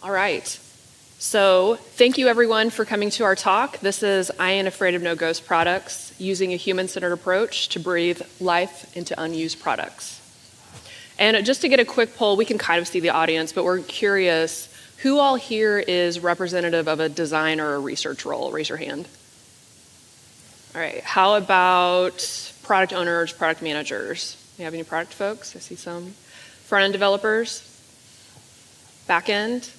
All right. So thank you everyone for coming to our talk. This is I Ain't Afraid of No Ghost Products, using a human-centered approach to breathe life into unused products. And just to get a quick poll, we can kind of see the audience, but we're curious, who all here is representative of a design or a research role? Raise your hand. All right, how about product owners, product managers? Do you have any product folks? I see some. Front-end developers? Back-end?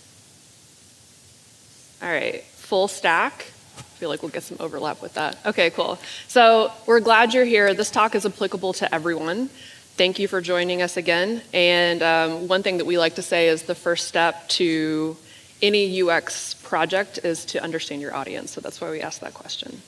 All right, full stack. I feel like we'll get some overlap with that. Okay, cool. So we're glad you're here. This talk is applicable to everyone. Thank you for joining us again. And one thing that we like to say is the first step to any UX project is to understand your audience. So that's why we ask that question.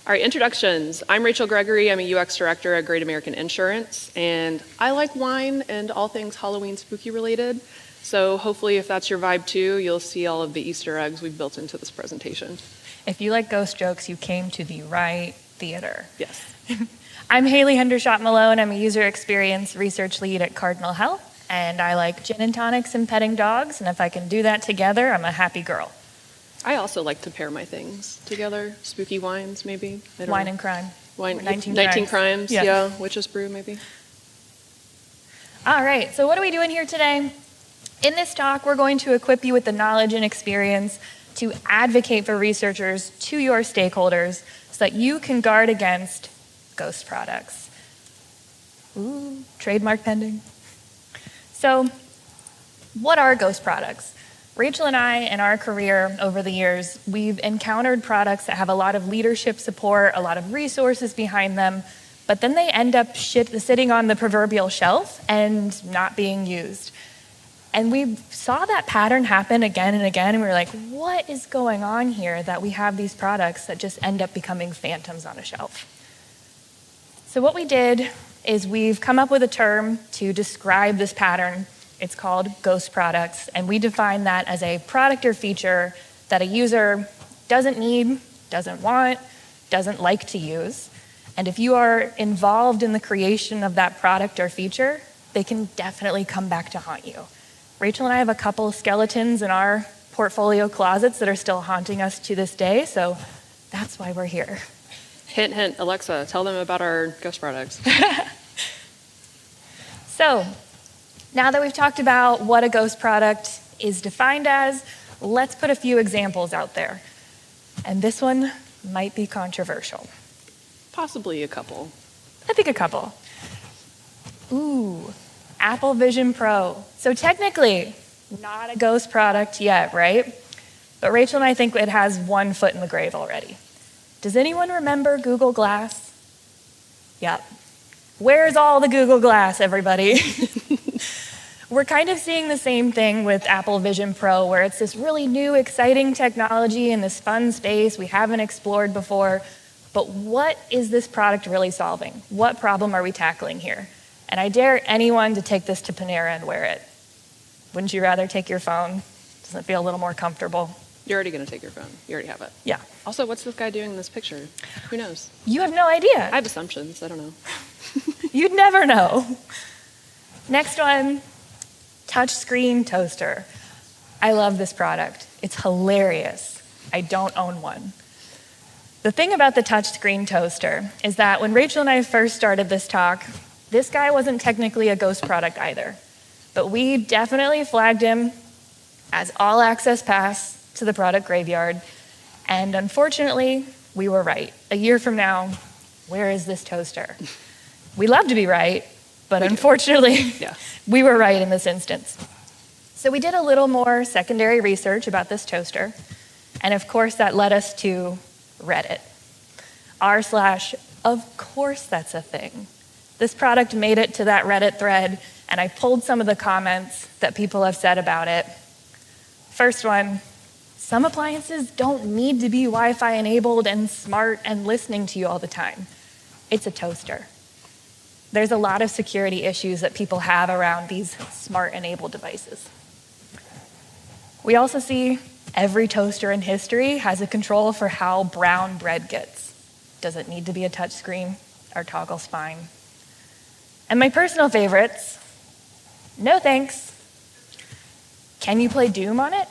All right, introductions. I'm Rachel Gregory. I'm a UX director at Great American Insurance. And I like wine and all things Halloween spooky related. So hopefully if that's your vibe too, you'll see all of the Easter eggs we've built into this presentation. If you like ghost jokes, you came to the right theater. Yes. I'm Henderson Malone. I'm a user experience research lead at Cardinal Health, and I like gin and tonics and petting dogs, and if I can do that together, I'm a happy girl. I also like to pair my things together. Spooky wines, maybe. Wine and crime. 19 crimes, yeah. Witch's brew, maybe. All right, so what are we doing here today? In this talk, we're going to equip you with the knowledge and experience to advocate for researchers to your stakeholders so that you can guard against ghost products. Ooh, trademark pending. So, what are ghost products? Rachel and I, in our career over the years, we've encountered products that have a lot of leadership support, a lot of resources behind them, but then they end up sitting on the proverbial shelf and not being used. And we saw that pattern happen again and again, and we were like, what is going on here that we have these products that just end up becoming phantoms on a shelf? So what we did is we've come up with a term to describe this pattern. It's called ghost products, and we define that as a product or feature that a user doesn't need, doesn't want, doesn't like to use. And if you are involved in the creation of that product or feature, they can definitely come back to haunt you. Rachel and I have a couple of skeletons in our portfolio closets that are still haunting us to this day, so that's why we're here. Hint, hint, Alexa, tell them about our ghost products. So, now that we've talked about what a ghost product is defined as, let's put a few examples out there. And this one might be controversial. Possibly a couple. I think a couple. Ooh, Apple Vision Pro. So technically, not a ghost product yet, right? But Rachel and I think it has one foot in the grave already. Does anyone remember Google Glass? Yep. Where's all the Google Glass, everybody? We're kind of seeing the same thing with Apple Vision Pro, where it's this really new, exciting technology in this fun space we haven't explored before. But what is this product really solving? What problem are we tackling here? And I dare anyone to take this to Panera and wear it. Wouldn't you rather take your phone? Doesn't it feel a little more comfortable? You're already going to take your phone. You already have it. Yeah. Also, what's this guy doing in this picture? Who knows? You have no idea. I have assumptions. I don't know. You'd never know. Next one, touchscreen toaster. I love this product. It's hilarious. I don't own one. The thing about the touchscreen toaster is that when Rachel and I first started this talk, this guy wasn't technically a ghost product either, but we definitely flagged him as all access pass to the product graveyard, and unfortunately, we were right. A year from now, where is this toaster? We love to be right, but unfortunately, we were right in this instance. So we did a little more secondary research about this toaster, and of course that led us to Reddit. r/of course that's a thing. This product made it to that Reddit thread, and I pulled some of the comments that people have said about it. First one, some appliances don't need to be Wi-Fi enabled and smart and listening to you all the time. It's a toaster. There's a lot of security issues that people have around these smart enabled devices. We also see every toaster in history has a control for how brown bread gets. Does it need to be a touchscreen? Our toggle's fine. And my personal favorites, no thanks. Can you play Doom on it?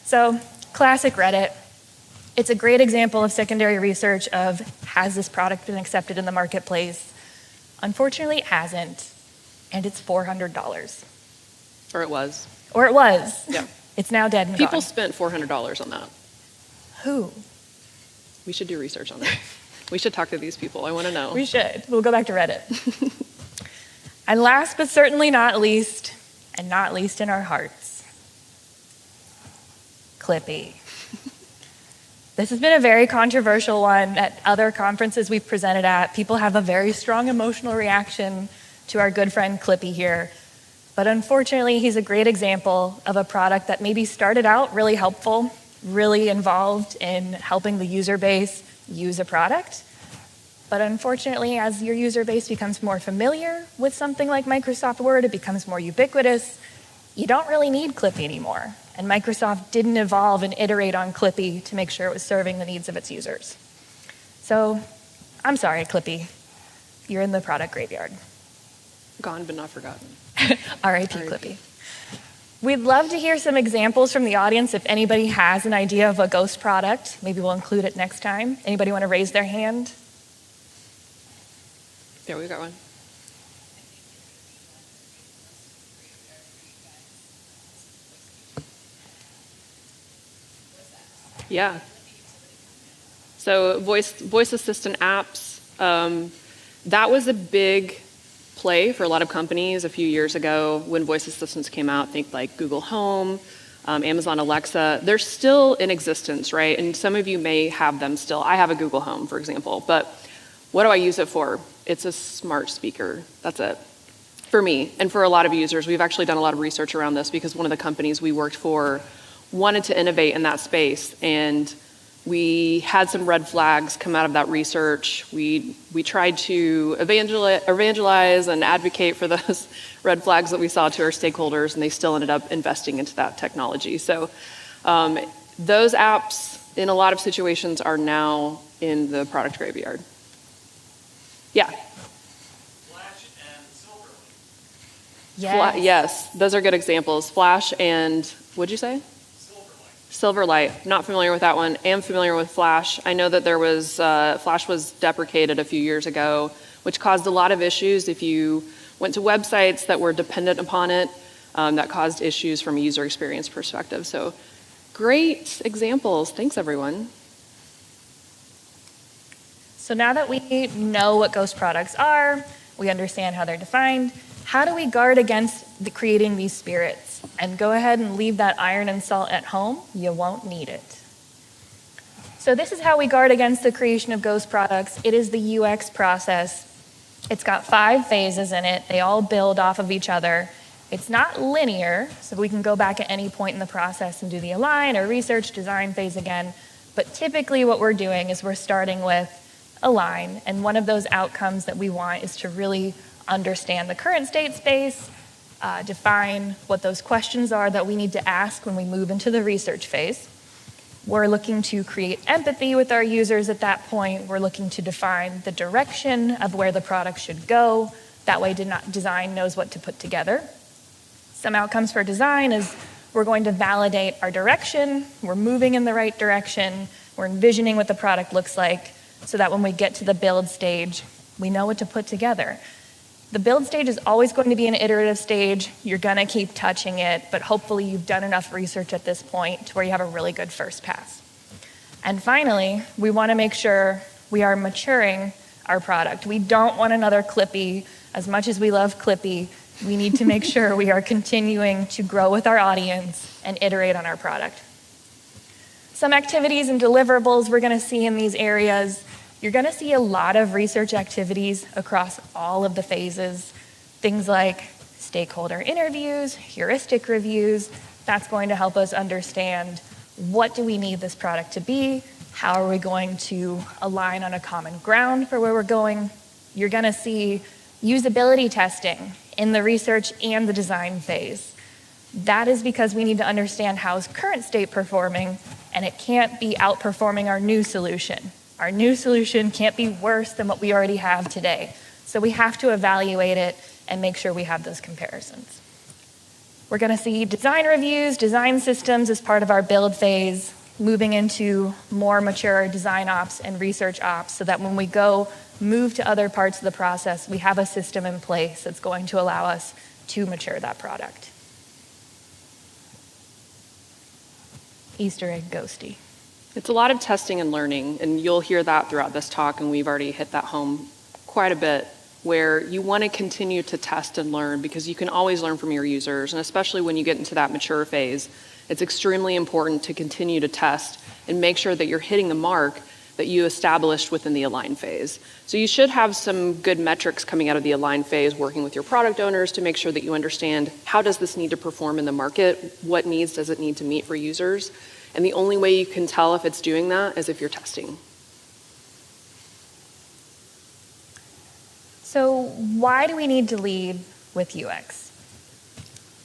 So, classic Reddit. It's a great example of secondary research of, has this product been accepted in the marketplace? Unfortunately, it hasn't, and it's $400. Or it was. Or it was. Yeah. It's now dead and People gone. spent $400 on that. Who? We should do research on that. We should talk to these people. I want to know. We should. We'll go back to Reddit. And last but certainly not least, and not least in our hearts, Clippy. This has been a very controversial one. At other conferences we've presented at, people have a very strong emotional reaction to our good friend Clippy here. But unfortunately, he's a great example of a product that maybe started out really helpful, really involved in helping the user base use a product. But unfortunately, as your user base becomes more familiar with something like Microsoft Word, it becomes more ubiquitous, you don't really need Clippy anymore. And Microsoft didn't evolve and iterate on Clippy to make sure it was serving the needs of its users. So, I'm sorry, Clippy. You're in the product graveyard. Gone but not forgotten. R.I.P. Clippy. We'd love to hear some examples from the audience if anybody has an idea of a ghost product. Maybe we'll include it next time. Anybody want to raise their hand? Yeah, we got one. Yeah. So voice assistant apps, that was a big play for a lot of companies a few years ago when voice assistants came out. Think like Google Home, Amazon Alexa. They're still in existence, right? And some of you may have them still. I have a Google Home, for example. But what do I use it for? It's a smart speaker. That's it. For me and for a lot of users, we've actually done a lot of research around this because one of the companies we worked for wanted to innovate in that space, and we had some red flags come out of that research. We tried to evangelize and advocate for those red flags that we saw to our stakeholders, and they still ended up investing into that technology. So those apps, in a lot of situations, are now in the product graveyard. Yeah? Flash and Silverlight. Yes. Yes, those are good examples. Flash and, what'd you say? Silverlight, not familiar with that one. Am familiar with Flash. I know that there was, Flash was deprecated a few years ago, which caused a lot of issues if you went to websites that were dependent upon it. That caused issues from a user experience perspective. So great examples. Thanks, everyone. So now that we know what ghost products are, we understand how they're defined, how do we guard against creating these spirits? And go ahead and leave that iron and salt at home. You won't need it. So this is how we guard against the creation of ghost products. It is the UX process. It's got 5 phases in it. They all build off of each other. It's not linear, so we can go back at any point in the process and do the align or research design phase again. But typically what we're doing is we're starting with align, and one of those outcomes that we want is to really understand the current state space, define what those questions are that we need to ask when we move into the research phase. We're looking to create empathy with our users at that point. We're looking to define the direction of where the product should go. That way design knows what to put together. Some outcomes for design is we're going to validate our direction. We're moving in the right direction. We're envisioning what the product looks like so that when we get to the build stage, we know what to put together. The build stage is always going to be an iterative stage. You're going to keep touching it, but hopefully you've done enough research at this point to where you have a really good first pass. And finally, we want to make sure we are maturing our product. We don't want another Clippy. As much as we love Clippy, we need to make sure we are continuing to grow with our audience and iterate on our product. Some activities and deliverables we're going to see in these areas. You're going to see a lot of research activities across all of the phases. Things like stakeholder interviews, heuristic reviews. That's going to help us understand what do we need this product to be, how are we going to align on a common ground for where we're going. You're going to see usability testing in the research and the design phase. That is because we need to understand how is current state performing, and it can't be outperforming our new solution. Our new solution can't be worse than what we already have today. So we have to evaluate it and make sure we have those comparisons. We're going to see design reviews, design systems as part of our build phase, moving into more mature design ops and research ops so that when we go move to other parts of the process, we have a system in place that's going to allow us to mature that product. Easter egg ghosty. It's a lot of testing and learning, and you'll hear that throughout this talk, and we've already hit that home quite a bit, where you want to continue to test and learn because you can always learn from your users, and especially when you get into that mature phase, it's extremely important to continue to test and make sure that you're hitting the mark that you established within the align phase. So you should have some good metrics coming out of the align phase, working with your product owners to make sure that you understand how does this need to perform in the market, what needs does it need to meet for users, and the only way you can tell if it's doing that is if you're testing. So why do we need to lead with UX?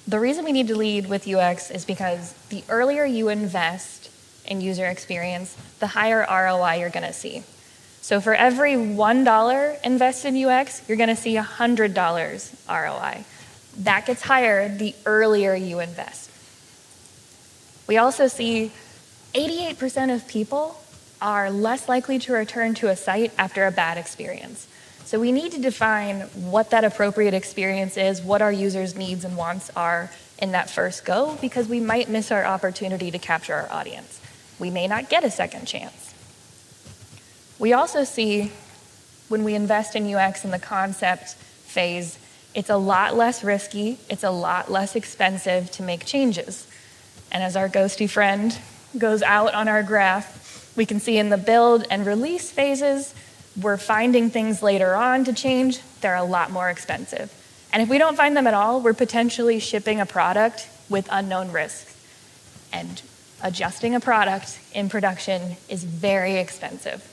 The reason we need to lead with UX is because the earlier you invest in user experience, the higher ROI you're going to see. So for every $1 invested in UX, you're going to see $100 ROI. That gets higher the earlier you invest. We also see 88% of people are less likely to return to a site after a bad experience. So we need to define what that appropriate experience is, what our users' needs and wants are in that first go, because we might miss our opportunity to capture our audience. We may not get a second chance. We also see when we invest in UX in the concept phase, it's a lot less risky, it's a lot less expensive to make changes. And as our ghosty friend goes out on our graph, we can see in the build and release phases, we're finding things later on to change, they're a lot more expensive. And if we don't find them at all, we're potentially shipping a product with unknown risks. And adjusting a product in production is very expensive.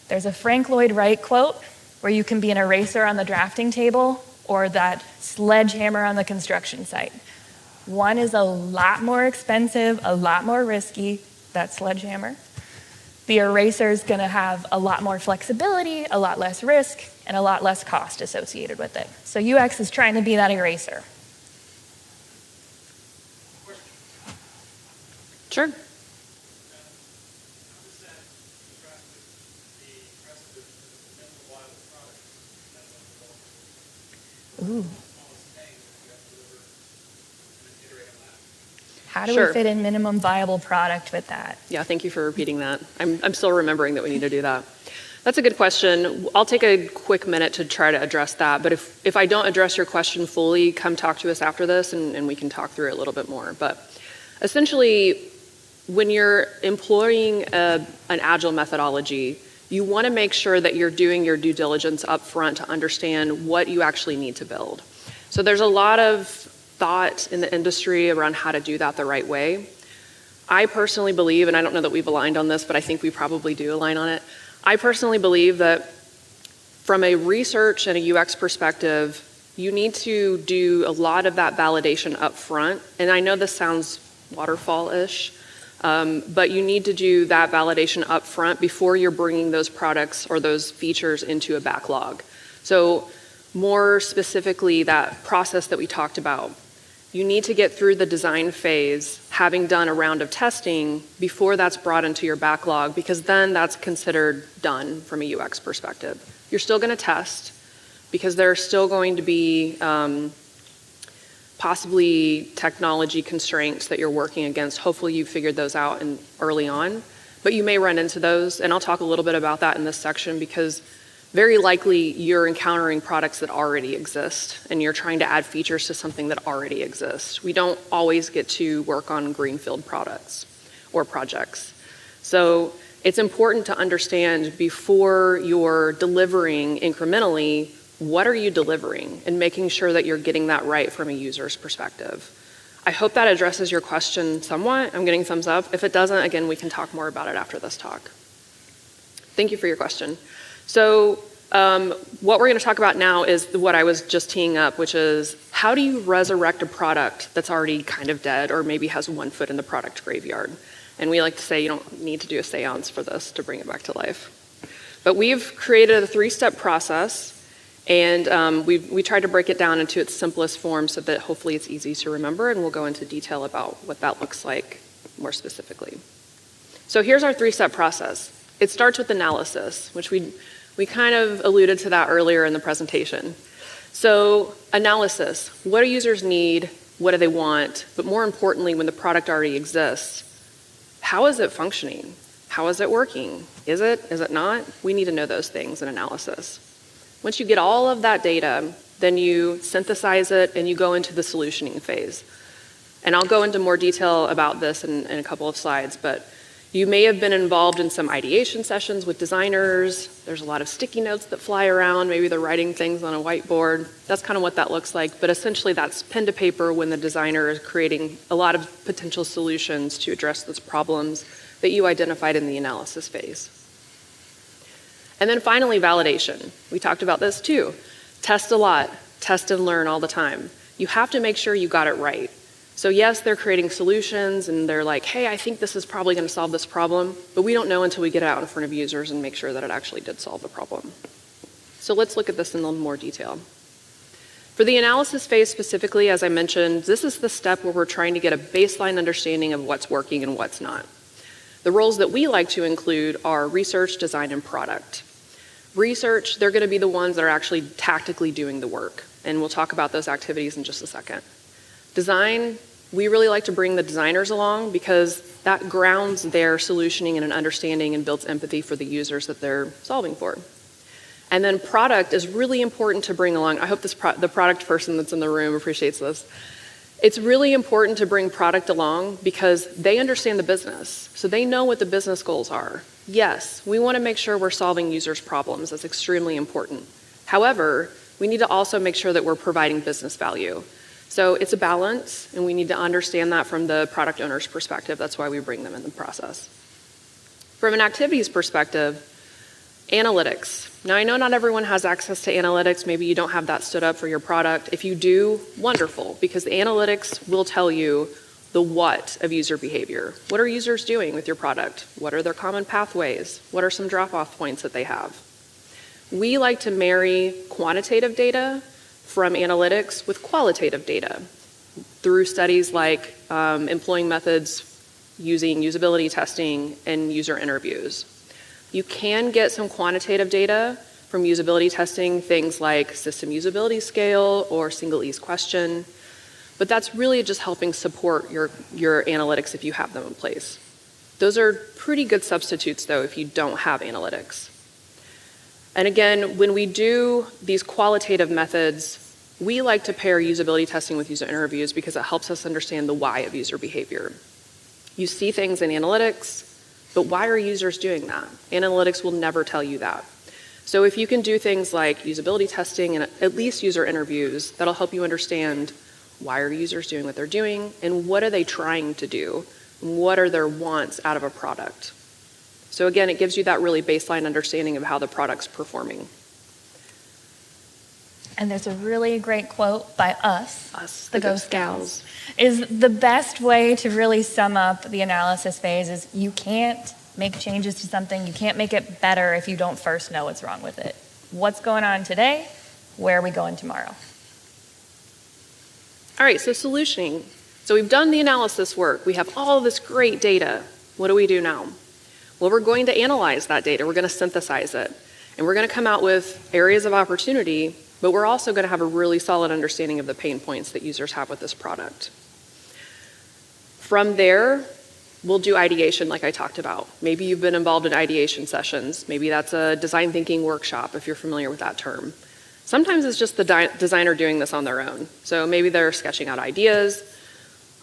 There's a Frank Lloyd Wright quote where you can be an eraser on the drafting table or that sledgehammer on the construction site. One is a lot more expensive, a lot more risky, that sledgehammer. The eraser is going to have a lot more flexibility, a lot less risk, and a lot less cost associated with it. So UX is trying to be that eraser. Sure. Ooh. How do we fit in minimum viable product with that? Yeah, thank you for repeating that. I'm still remembering that we need to do that. That's a good question. I'll take a quick minute to try to address that, but if I don't address your question fully, come talk to us after this and we can talk through it a little bit more. But essentially, when you're employing an agile methodology, you want to make sure that you're doing your due diligence up front to understand what you actually need to build. So there's a lot of thought in the industry around how to do that the right way. I personally believe, and I don't know that we've aligned on this, but I think we probably do align on it. I personally believe that from a research and a UX perspective, you need to do a lot of that validation up front. And I know this sounds waterfall-ish, but you need to do that validation up front before you're bringing those products or those features into a backlog. So more specifically, that process that we talked about, you need to get through the design phase, having done a round of testing before that's brought into your backlog, because then that's considered done from a UX perspective. You're still going to test because there are still going to be possibly technology constraints that you're working against. Hopefully you figured those out early on, but you may run into those, and I'll talk a little bit about that in this section because very likely you're encountering products that already exist and you're trying to add features to something that already exists. We don't always get to work on greenfield products or projects. So it's important to understand before you're delivering incrementally, what are you delivering and making sure that you're getting that right from a user's perspective. I hope that addresses your question somewhat. I'm getting thumbs up. If it doesn't, again, we can talk more about it after this talk. Thank you for your question. So what we're going to talk about now is what I was just teeing up, which is how do you resurrect a product that's already kind of dead or maybe has one foot in the product graveyard? And we like to say you don't need to do a seance for this to bring it back to life. But we've created a 3-step process, And we tried to break it down into its simplest form so that hopefully it's easy to remember, and we'll go into detail about what that looks like more specifically. So here's our 3-step process. It starts with analysis, which we kind of alluded to that earlier in the presentation. So analysis, what do users need? What do they want? But more importantly, when the product already exists, how is it functioning? How is it working? Is it not? We need to know those things in analysis. Once you get all of that data, then you synthesize it and you go into the solutioning phase. And I'll go into more detail about this in a couple of slides, but you may have been involved in some ideation sessions with designers. There's a lot of sticky notes that fly around. Maybe they're writing things on a whiteboard. That's kind of what that looks like. But essentially, that's pen to paper when the designer is creating a lot of potential solutions to address those problems that you identified in the analysis phase. And then finally, validation. We talked about this too. Test a lot. Test and learn all the time. You have to make sure you got it right. So yes, they're creating solutions and they're like, hey, I think this is probably going to solve this problem, but we don't know until we get it out in front of users and make sure that it actually did solve the problem. So let's look at this in a little more detail. For the analysis phase specifically, as I mentioned, this is the step where we're trying to get a baseline understanding of what's working and what's not. The roles that we like to include are research, design, and product. Research, they're going to be the ones that are actually tactically doing the work, and we'll talk about those activities in just a second. Design, we really like to bring the designers along because that grounds their solutioning in an understanding and builds empathy for the users that they're solving for. And then product is really important to bring along. I hope the product person that's in the room appreciates this. It's really important to bring product along because they understand the business, so they know what the business goals are. Yes, we want to make sure we're solving users' problems. That's extremely important. However, we need to also make sure that we're providing business value. So it's a balance, and we need to understand that from the product owner's perspective. That's why we bring them in the process. From an activities perspective, analytics. Now, I know not everyone has access to analytics. Maybe you don't have that stood up for your product. If you do, wonderful, because the analytics will tell you the what of user behavior. What are users doing with your product? What are their common pathways? What are some drop-off points that they have? We like to marry quantitative data from analytics with qualitative data through studies like employing methods using usability testing and user interviews. You can get some quantitative data from usability testing, things like system usability scale or single ease question, but that's really just helping support your analytics if you have them in place. Those are pretty good substitutes though if you don't have analytics. And again, when we do these qualitative methods, we like to pair usability testing with user interviews because it helps us understand the why of user behavior. You see things in analytics, but why are users doing that? Analytics will never tell you that. So if you can do things like usability testing and at least user interviews, that'll help you understand why are users doing what they're doing and what are they trying to do? And what are their wants out of a product? So again, it gives you that really baseline understanding of how the product's performing. And there's a really great quote by us, the Ghost Gals. Is the best way to really sum up the analysis phase is you can't make changes to something, you can't make it better if you don't first know what's wrong with it. What's going on today? Where are we going tomorrow? All right, so solutioning. So we've done the analysis work. We have all this great data. What do we do now? Well, we're going to analyze that data. We're going to synthesize it. And we're going to come out with areas of opportunity, but we're also going to have a really solid understanding of the pain points that users have with this product. From there, we'll do ideation like I talked about. Maybe you've been involved in ideation sessions. Maybe that's a design thinking workshop if you're familiar with that term. Sometimes it's just the designer doing this on their own. So maybe they're sketching out ideas.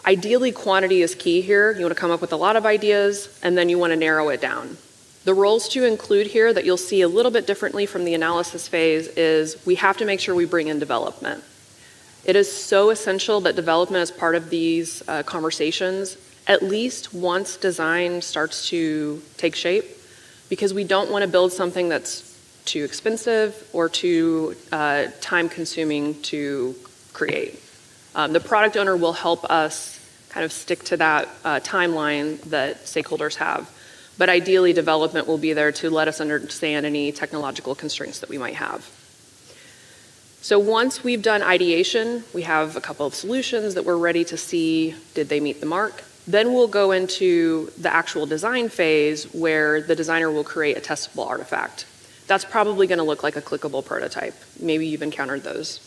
Ideally, quantity is key here. You want to come up with a lot of ideas, and then you want to narrow it down. The roles to include here that you'll see a little bit differently from the analysis phase is we have to make sure we bring in development. It is so essential that development is part of these conversations, at least once design starts to take shape, because we don't want to build something that's too expensive or too time-consuming to create. The product owner will help us kind of stick to that timeline that stakeholders have. But ideally, development will be there to let us understand any technological constraints that we might have. So once we've done ideation, we have a couple of solutions that we're ready to see, did they meet the mark? Then we'll go into the actual design phase where the designer will create a testable artifact. That's probably going to look like a clickable prototype. Maybe you've encountered those.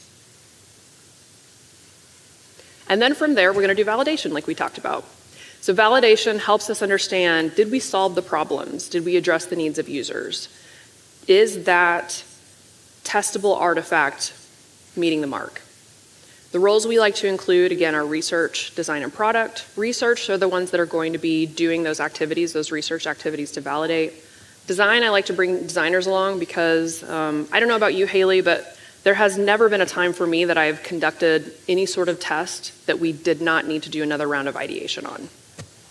And then from there, we're going to do validation like we talked about. So validation helps us understand, did we solve the problems? Did we address the needs of users? Is that testable artifact meeting the mark? The roles we like to include, again, are research, design, and product. Research are the ones that are going to be doing those activities, those research activities to validate. Design, I like to bring designers along because, I don't know about you, Haley, but there has never been a time for me that I've conducted any sort of test that we did not need to do another round of ideation on.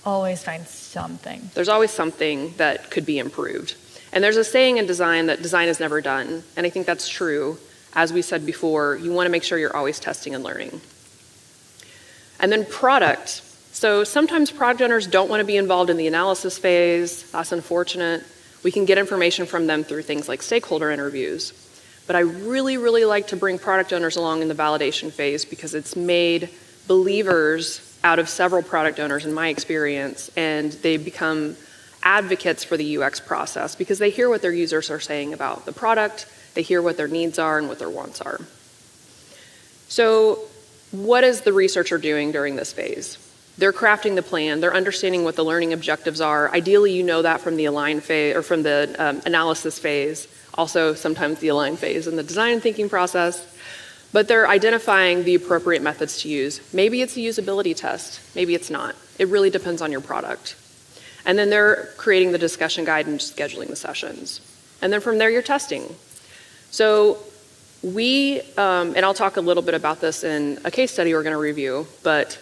Always find something. There's always something that could be improved. And there's a saying in design that design is never done, and I think that's true. As we said before, you want to make sure you're always testing and learning. And then product. So sometimes product owners don't want to be involved in the analysis phase. That's unfortunate. We can get information from them through things like stakeholder interviews. But I really, really like to bring product owners along in the validation phase because it's made believers out of several product owners in my experience, and they become advocates for the UX process because they hear what their users are saying about the product, they hear what their needs are and what their wants are. So what is the researcher doing during this phase? They're crafting the plan, they're understanding what the learning objectives are. Ideally, you know that from the align phase or from the analysis phase, also sometimes the align phase in the design thinking process. But they're identifying the appropriate methods to use. Maybe it's a usability test, maybe it's not. It really depends on your product. And then they're creating the discussion guide and scheduling the sessions. And then from there, you're testing. So we, and I'll talk a little bit about this in a case study we're going to review, but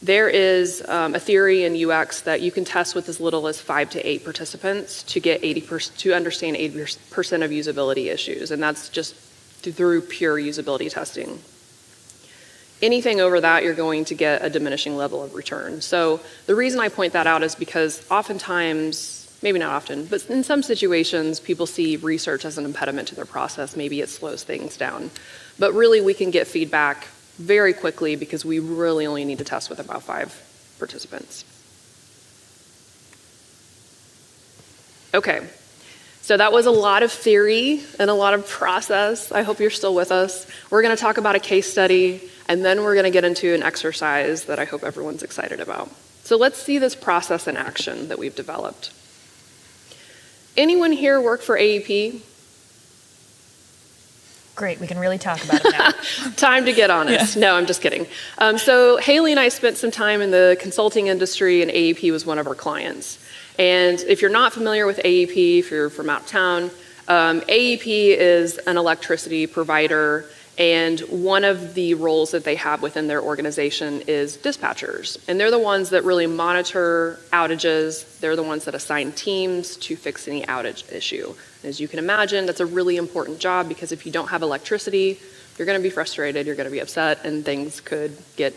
there is a theory in UX that you can test with as little as 5 to 8 participants to get to understand 80% of usability issues, and that's just through pure usability testing. Anything over that, you're going to get a diminishing level of return. So the reason I point that out is because oftentimes, maybe not often, but in some situations, people see research as an impediment to their process. Maybe it slows things down. But really, we can get feedback very quickly because we really only need to test with about 5 participants. Okay, so that was a lot of theory and a lot of process. I hope you're still with us. We're going to talk about a case study, and then we're going to get into an exercise that I hope everyone's excited about. So let's see this process in action that we've developed. Anyone here work for AEP? Great, we can really talk about it now. Time to get honest. Yeah. No, I'm just kidding. So Haley and I spent some time in the consulting industry, and AEP was one of our clients. And if you're not familiar with AEP, if you're from out of town, AEP is an electricity provider, and one of the roles that they have within their organization is dispatchers. And they're the ones that really monitor outages. They're the ones that assign teams to fix any outage issue. As you can imagine, that's a really important job because if you don't have electricity, you're going to be frustrated, you're going to be upset, and things could get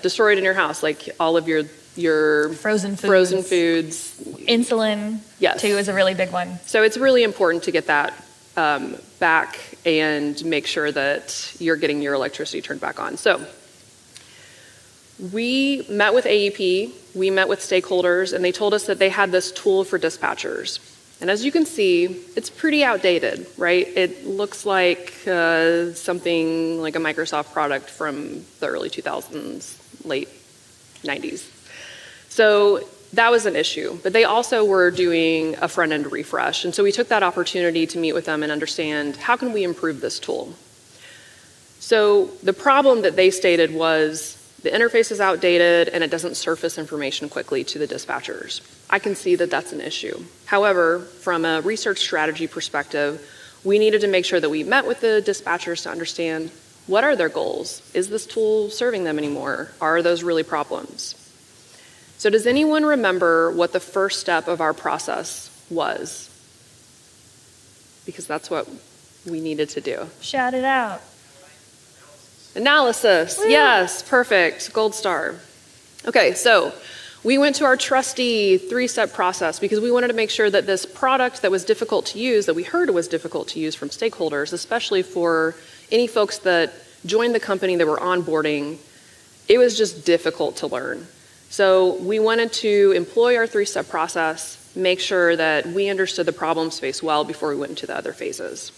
destroyed in your house, like all of your frozen foods. Insulin, yes, too, is a really big one. So it's really important to get that back and make sure that you're getting your electricity turned back on. So we met with AEP, we met with stakeholders, and they told us that they had this tool for dispatchers. And as you can see, it's pretty outdated, right? It looks like something like a Microsoft product from the early 2000s, late 90s. So that was an issue, but they also were doing a front-end refresh. And so we took that opportunity to meet with them and understand, how can we improve this tool? So the problem that they stated was the interface is outdated and it doesn't surface information quickly to the dispatchers. I can see that that's an issue. However, from a research strategy perspective, we needed to make sure that we met with the dispatchers to understand, what are their goals? Is this tool serving them anymore? Are those really problems? So does anyone remember what the first step of our process was? Because that's what we needed to do. Shout it out. Analysis. Woo. Yes, perfect. Gold star. Okay, so we went to our trusty 3-step process because we wanted to make sure that this product that was difficult to use, that we heard was difficult to use from stakeholders, especially for any folks that joined the company that were onboarding, it was just difficult to learn. So we wanted to employ our 3-step process, make sure that we understood the problem space well before we went into the other phases.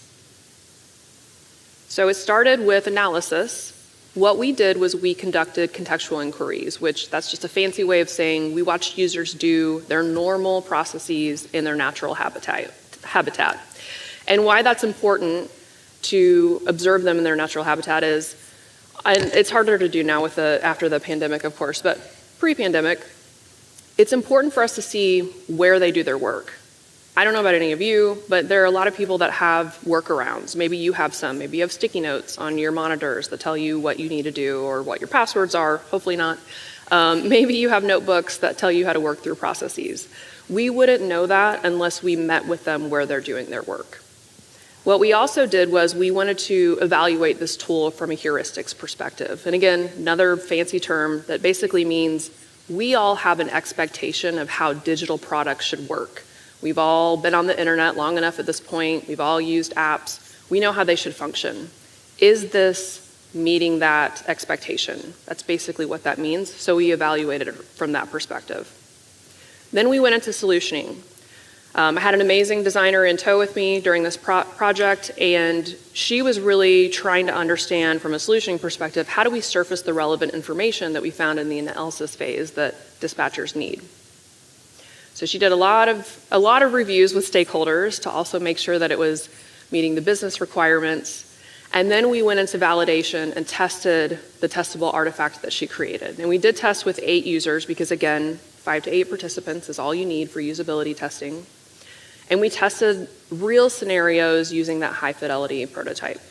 So it started with analysis. What we did was we conducted contextual inquiries, which that's just a fancy way of saying we watched users do their normal processes in their natural habitat. And why that's important to observe them in their natural habitat is, and it's harder to do now after the pandemic, of course, but pre-pandemic, it's important for us to see where they do their work. I don't know about any of you, but there are a lot of people that have workarounds. Maybe you have some. Maybe you have sticky notes on your monitors that tell you what you need to do or what your passwords are. Hopefully not. Maybe you have notebooks that tell you how to work through processes. We wouldn't know that unless we met with them where they're doing their work. What we also did was we wanted to evaluate this tool from a heuristics perspective. And again, another fancy term that basically means we all have an expectation of how digital products should work. We've all been on the internet long enough at this point. We've all used apps. We know how they should function. Is this meeting that expectation? That's basically what that means. So we evaluated it from that perspective. Then we went into solutioning. I had an amazing designer in tow with me during this project, and she was really trying to understand from a solutioning perspective, how do we surface the relevant information that we found in the analysis phase that dispatchers need? So she did a lot of reviews with stakeholders to also make sure that it was meeting the business requirements. And then we went into validation and tested the testable artifact that she created. And we did test with 8 users because, again, 5 to 8 participants is all you need for usability testing. And we tested real scenarios using that high fidelity prototype.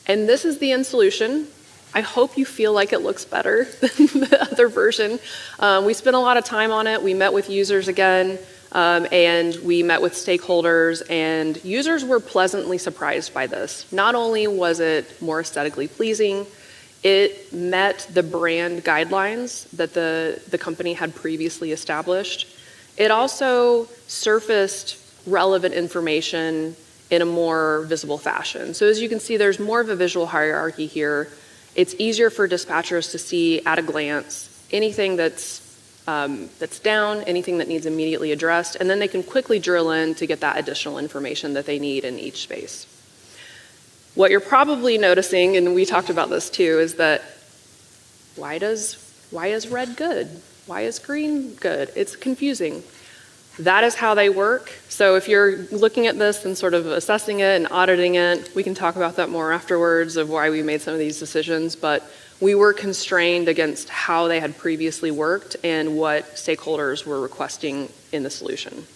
And this is the end solution. I hope you feel like it looks better than the other version. We spent a lot of time on it. We met with users again, and we met with stakeholders, and users were pleasantly surprised by this. Not only was it more aesthetically pleasing, it met the brand guidelines that the company had previously established. It also surfaced relevant information in a more visible fashion. So as you can see, there's more of a visual hierarchy here. It's easier for dispatchers to see at a glance anything that's down, anything that needs immediately addressed, and then they can quickly drill in to get that additional information that they need in each space. What you're probably noticing, and we talked about this too, is that why is red good? Why is green good? It's confusing. That is how they work. So if you're looking at this and sort of assessing it and auditing it, we can talk about that more afterwards of why we made some of these decisions, but we were constrained against how they had previously worked and what stakeholders were requesting in the solution.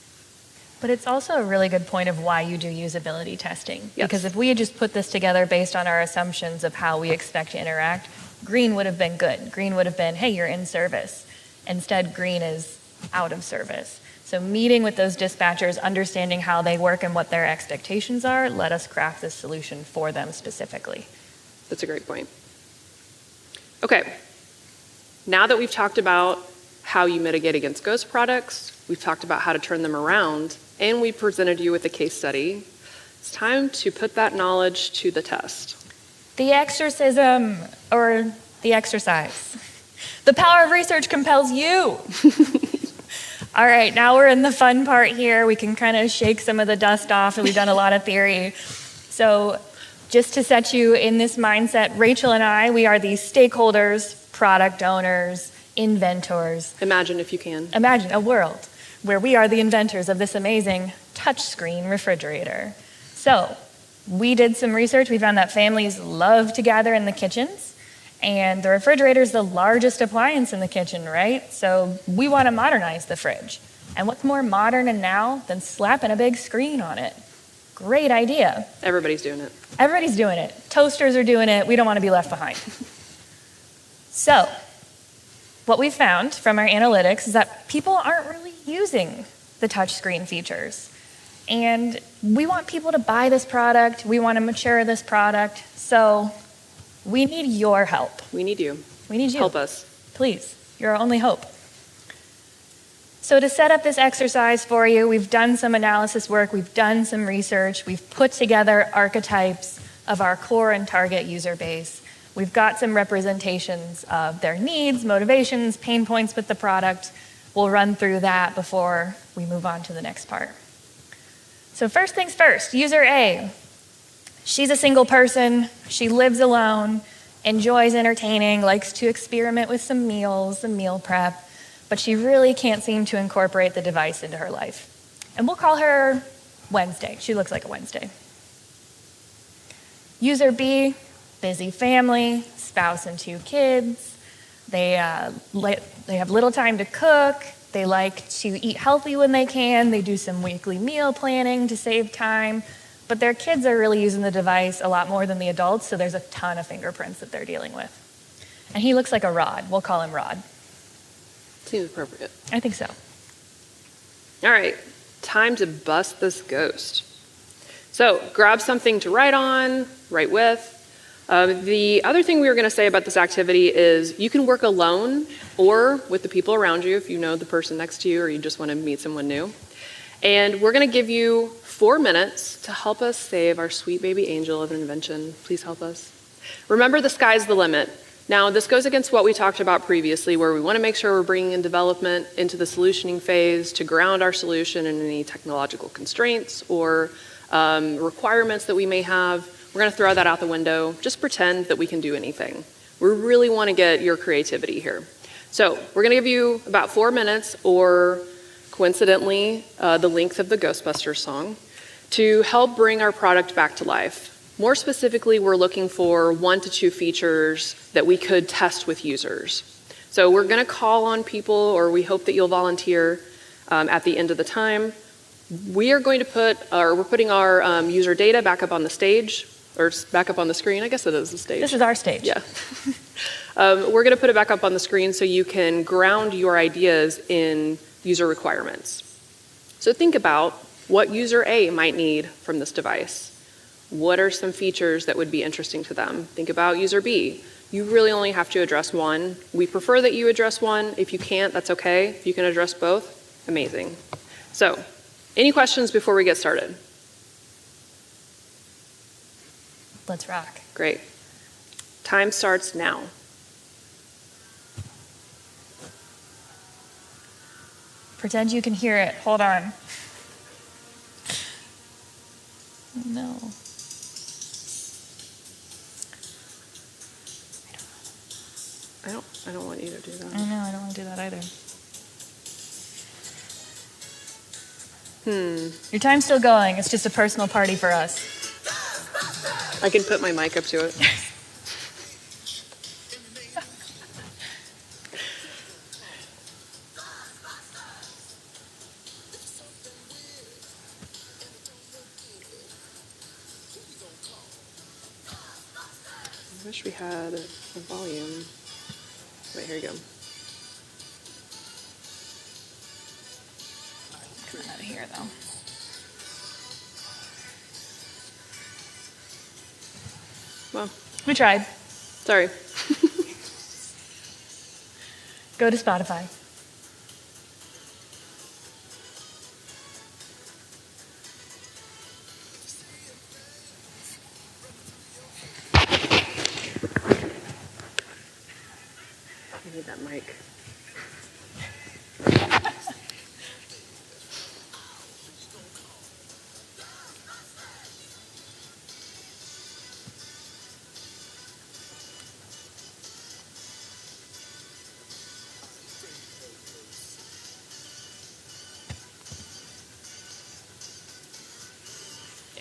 But it's also a really good point of why you do usability testing. Yes. Because if we had just put this together based on our assumptions of how we expect to interact, green would have been good. Green would have been, hey, you're in service. Instead, green is out of service. So meeting with those dispatchers, understanding how they work and what their expectations are, let us craft this solution for them specifically. That's a great point. Okay, now that we've talked about how you mitigate against ghost products, we've talked about how to turn them around, and we presented you with a case study, it's time to put that knowledge to the test. The exorcism, or the exercise. The power of research compels you. All right, now we're in the fun part here. We can kind of shake some of the dust off, and we've done a lot of theory. So just to set you in this mindset, Rachel and I, we are these stakeholders, product owners, inventors. Imagine if you can. Imagine a world where we are the inventors of this amazing touchscreen refrigerator. So we did some research. We found that families love to gather in the kitchens. And the refrigerator is the largest appliance in the kitchen, right? So we want to modernize the fridge. And what's more modern and now than slapping a big screen on it? Great idea. Everybody's doing it. Everybody's doing it. Toasters are doing it. We don't want to be left behind. So what we found from our analytics is that people aren't really using the touchscreen features. And we want people to buy this product. We want to mature this product. So we need your help. We need you. We need you. Help us. Please. You're our only hope. So to set up this exercise for you, we've done some analysis work, we've done some research, we've put together archetypes of our core and target user base. We've got some representations of their needs, motivations, pain points with the product. We'll run through that before we move on to the next part. So first things first, user A. She's a single person, she lives alone, enjoys entertaining, likes to experiment with some meals, some meal prep, but she really can't seem to incorporate the device into her life. And we'll call her Wednesday. She looks like a Wednesday. User B, busy family, spouse and 2 kids. They have little time to cook. They like to eat healthy when they can. They do some weekly meal planning to save time. But their kids are really using the device a lot more than the adults, so there's a ton of fingerprints that they're dealing with. And he looks like a Rod. We'll call him Rod. Seems appropriate. I think so. All right, time to bust this ghost. So grab something to write on, write with. The other thing we were going to say about this activity is you can work alone or with the people around you if you know the person next to you or you just want to meet someone new. And we're going to give you 4 minutes to help us save our sweet baby angel of an invention. Please help us. Remember, the sky's the limit. Now, this goes against what we talked about previously, where we want to make sure we're bringing in development into the solutioning phase to ground our solution in any technological constraints or requirements that we may have. We're going to throw that out the window. Just pretend that we can do anything. We really want to get your creativity here. So we're going to give you about 4 minutes, or coincidentally, the length of the Ghostbusters song, to help bring our product back to life. More specifically, we're looking for 1 to 2 features that we could test with users. So we're going to call on people, or we hope that you'll volunteer at the end of the time. We are going to we're putting our user data back up on the stage, or back up on the screen. I guess it is the stage. This is our stage. Yeah. We're going to put it back up on the screen so you can ground your ideas in user requirements. So think about what user A might need from this device. What are some features that would be interesting to them? Think about user B. You really only have to address one. We prefer that you address one. If you can't, that's okay. If you can address both, amazing. So, any questions before we get started? Let's rock. Great. Time starts now. Pretend you can hear it. Hold on. No. I don't want you to do that. I know, I don't want to do that either. Your time's still going. It's just a personal party for us. I can put my mic up to it. I wish we had a volume. Wait, here you go. Come out of here, though. Well, We tried. sorry. Go to Spotify. I need that mic.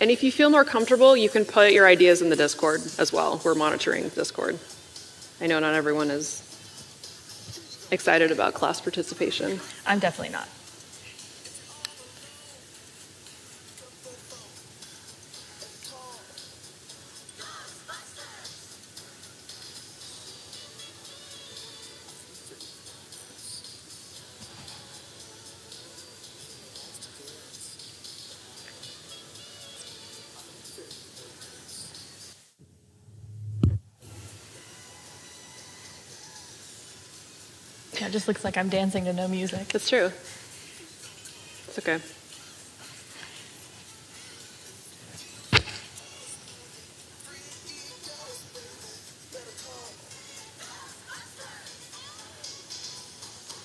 And if you feel more comfortable, you can put your ideas in the Discord as well. We're monitoring Discord. I know not everyone is excited about class participation. I'm definitely not. Yeah, it just looks like I'm dancing to no music. That's true. It's okay.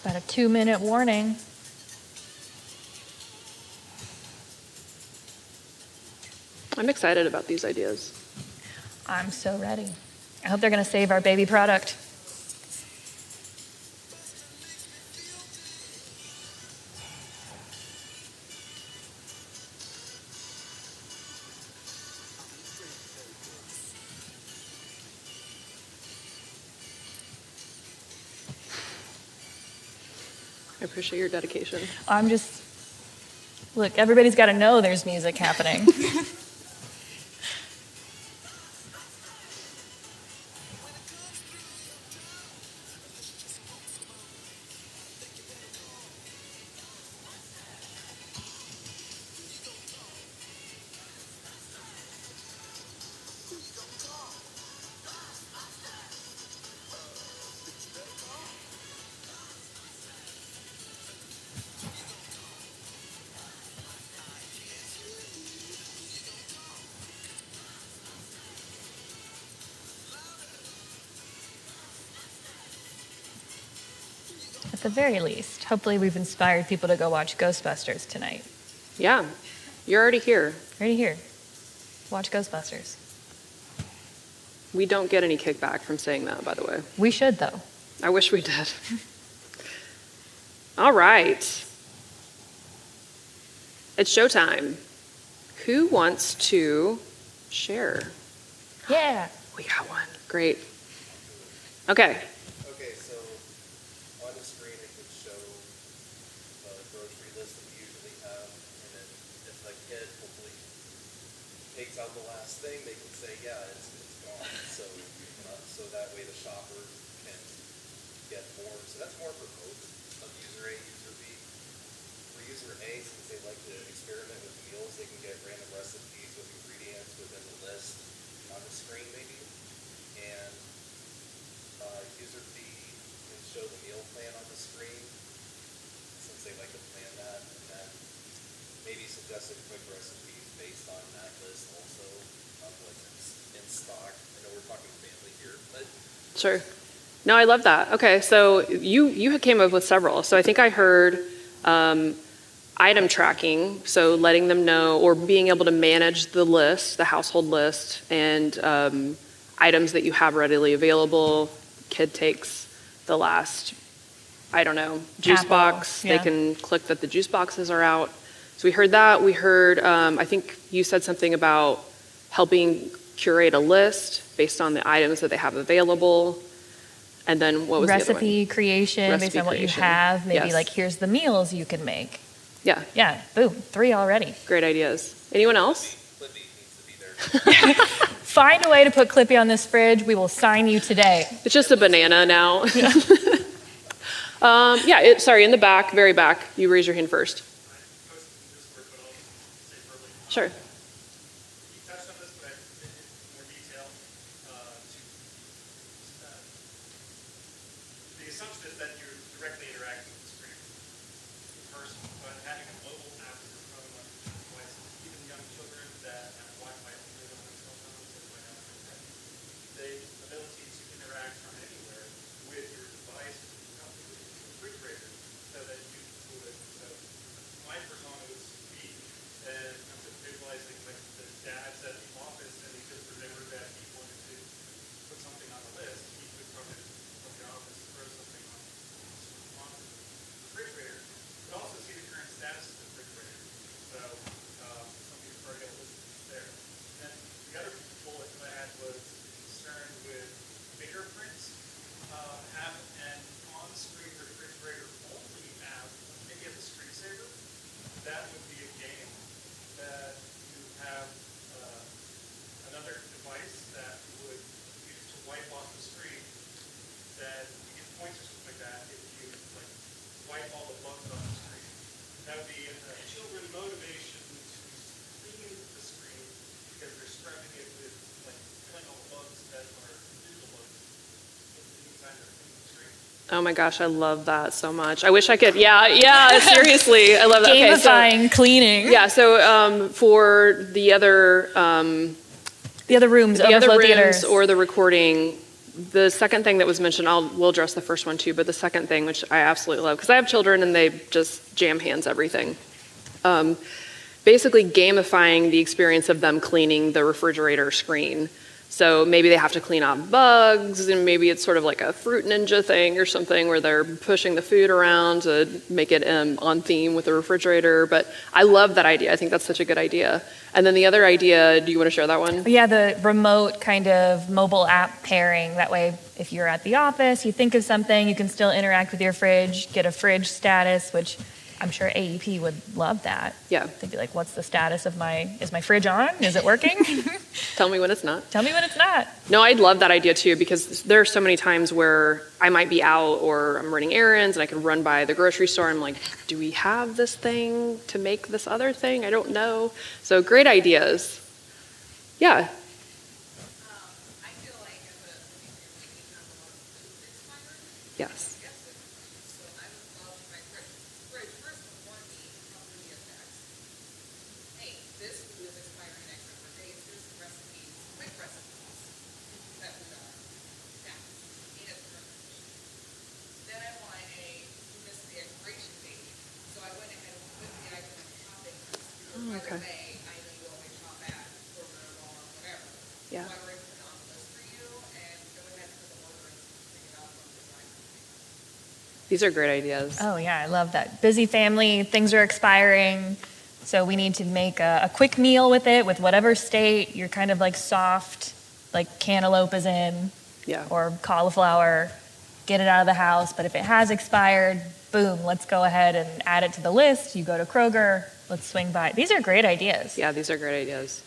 About a 2-minute warning. I'm excited about these ideas. I'm so ready. I hope they're going to save our baby product. I appreciate your dedication. Look, everybody's got to know there's music happening. At the very least, hopefully we've inspired people to go watch Ghostbusters tonight. Yeah, you're already here. Already here. Watch Ghostbusters. We don't get any kickback from saying that, by the way. We should, though. I wish we did. All right. It's showtime. Who wants to share? Yeah. We got one. Great. Okay. Okay, so on the screen it could show the grocery list that we usually have, and then if the kid hopefully takes out the last thing, they can say, yeah, it's gone. So that way the shopper can get more. So that's more for both of user A, user B. For user A, since they like to experiment with meals, they can get random recipes with ingredients within the list on the screen maybe. And user B can show the meal plan on the screen, since they like to plan that, and then maybe suggested quick recipes based on that list also of what's in stock. I know we're talking family here, but Sure. No, I love that. Okay, so you came up with several. So I think I heard item tracking, so letting them know or being able to manage the list, the household list, and items that you have readily available. Kid takes the last, I don't know, juice Apple, box. yeah. They can click that the juice boxes are out. So we heard that. We heard, I think you said something about helping curate a list based on the items that they have available. And then what was the other Recipe one? creation based Recipe on what you creation. have. Maybe Yes. like, here's the meals you can make. Yeah, Yeah, boom, 3 already. great ideas. Anyone else? Clippy needs to be there. Find a way to put Clippy on this fridge. We will sign you today. It's just a banana now. Sorry, in the back, very back. You raise your hand first. Sure. You touched on this, but in more detail. The assumption is that you're directly interacting with the screen in person, but having a mobile app is in front of one device, even young children that have Wi-Fi only on their cell phones or might have internet, the ability to interact from anywhere with your device, with your company, with your refrigerator, so that you can cool it. So my persona would be, and I'm just visualizing like the dad's at the office and he just remembered that he wanted to put something on the list. He could come in from the office, throw something on the refrigerator, but also see the current status of the refrigerator. So something to already got a list there. And then the other bullet that I had was concerned with fingerprints. Have an on-screen refrigerator only app, maybe as a screensaver. That would be a game that you have another device that would use to wipe off the screen, that you get points or something like that if you like wipe all the bugs off the screen. That would be a children motivation to clean the screen because they're scrubbing it with like killing all the bugs that are digital bugs in the meantime they're cleaning the screen. Oh my gosh, I love that so much. I wish I could. Yeah, seriously, I love that. Gamifying cleaning. Yeah, so for the other rooms, the other overflow rooms theaters. or the recording, the second thing that was mentioned, we'll address the first one too, but the second thing, which I absolutely love, because I have children and they just jam hands everything. Basically gamifying the experience of them cleaning the refrigerator screen. So maybe they have to clean off bugs, and maybe it's sort of like a fruit ninja thing or something where they're pushing the food around to make it on theme with the refrigerator. But I love that idea. I think that's such a good idea. And then the other idea, do you want to share that one? Yeah, the remote kind of mobile app pairing. That way, if you're at the office, you think of something, you can still interact with your fridge, get a fridge status, which I'm sure AEP would love that. Yeah. They'd be like, what's the status of is my fridge on? Is it working? Tell me when it's not. Tell me when it's not. No, I'd love that idea too, because there are so many times where I might be out or I'm running errands and I can run by the grocery store and I'm like, do we have this thing to make this other thing? I don't know. So great ideas. Yeah. I feel like as a we have a lot of food expired. Yes. So I would love my fridge first would want to be probably effects. Hey, this food is expiring next number of days. Here's some recipes, quick recipes that we are snacks in a fridge. Then I want you missed the expiration date. So I went ahead and put the item on the shopping list. By the way, I know you always shop at proverbial or whatever. Yeah. So I already put it on the list for you and go ahead and put the order and bring it out from the side. These are great ideas. Oh, yeah, I love that. Busy family, things are expiring. So we need to make a quick meal with it, with whatever state. You're kind of like soft, like cantaloupe is in, Yeah. or cauliflower. Get it out of the house. But if it has expired, boom, let's go ahead and add it to the list. You go to Kroger, let's swing by. These are great ideas. Yeah, these are great ideas.